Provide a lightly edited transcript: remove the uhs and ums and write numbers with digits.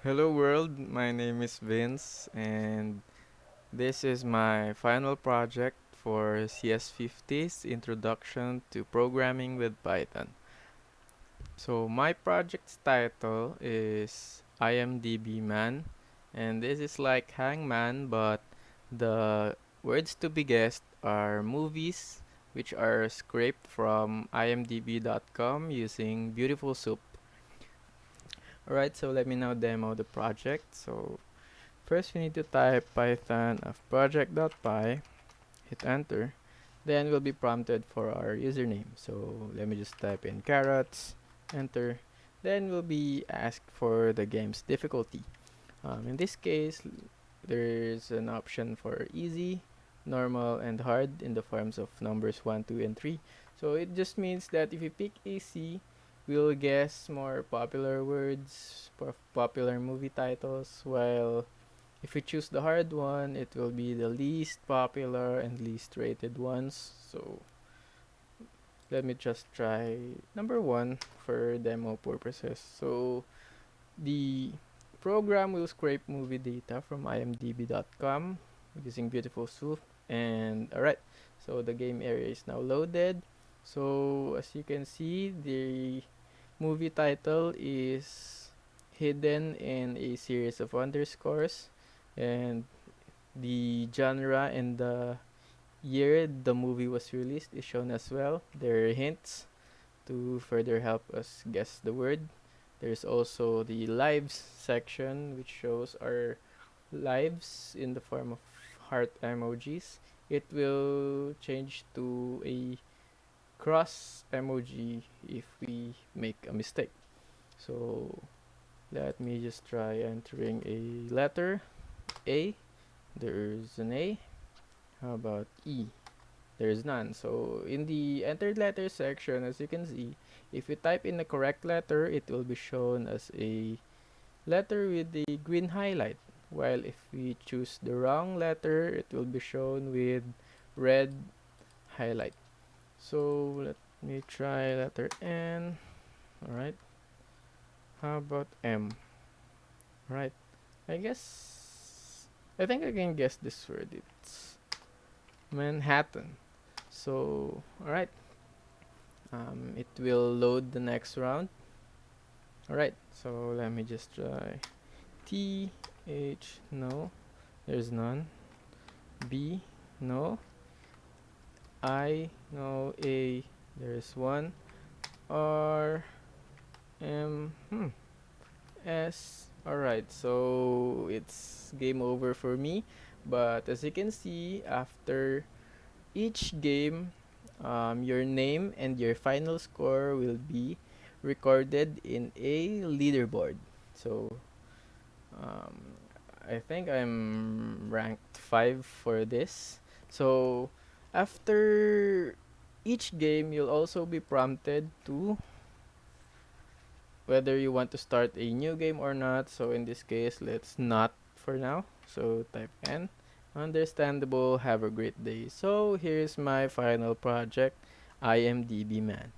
Hello world, my name is Vince and this is my final project for CS50's Introduction to Programming with Python. So my project's title is IMDb Man, and this is like Hangman, but the words to be guessed are movies which are scraped from imdb.com using BeautifulSoup. Alright, so let me now demo the project. So first, we need to type python of project.py, hit enter, then we'll be prompted for our username. So let me just type in carrots, enter, then we'll be asked for the game's difficulty. In this case, there's an option for easy, normal, and hard in the forms of numbers 1, 2, and 3. So it just means that if you pick easy, we'll guess more popular words, popular movie titles, while if we choose the hard one, it will be the least popular and least rated ones. So let me just try number 1 for demo purposes. So the program will scrape movie data from imdb.com using BeautifulSoup. And alright, so the game area is now loaded. So as you can see, the movie title is hidden in a series of underscores, and the genre and the year the movie was released is shown as well. There are hints to further help us guess the word. There's also the lives section, which shows our lives in the form of heart emojis. It will change to a cross emoji if we make a mistake. So let me just try entering a letter A. There's an A. How about E? There's none. So in the entered letter section, as you can see, if you type in the correct letter, it will be shown as a letter with a green highlight. While if we choose the wrong letter, it will be shown with red highlight. So let me try letter N. Alright. How about M? Right. I guess I think I can guess this word. It's Manhattan. So, alright. It will load the next round. Alright, so let me just try T, H, no, there's none. B, no. I, no. A, there's one. R, M, S. Alright, so it's game over for me. But as you can see, after each game, your name and your final score will be recorded in a leaderboard. So um, I think I'm ranked 5 for this. So after each game, you'll also be prompted to whether you want to start a new game or not. So in this case, let's not for now. So type N. Understandable. Have a great day. So here's my final project, IMDb Man.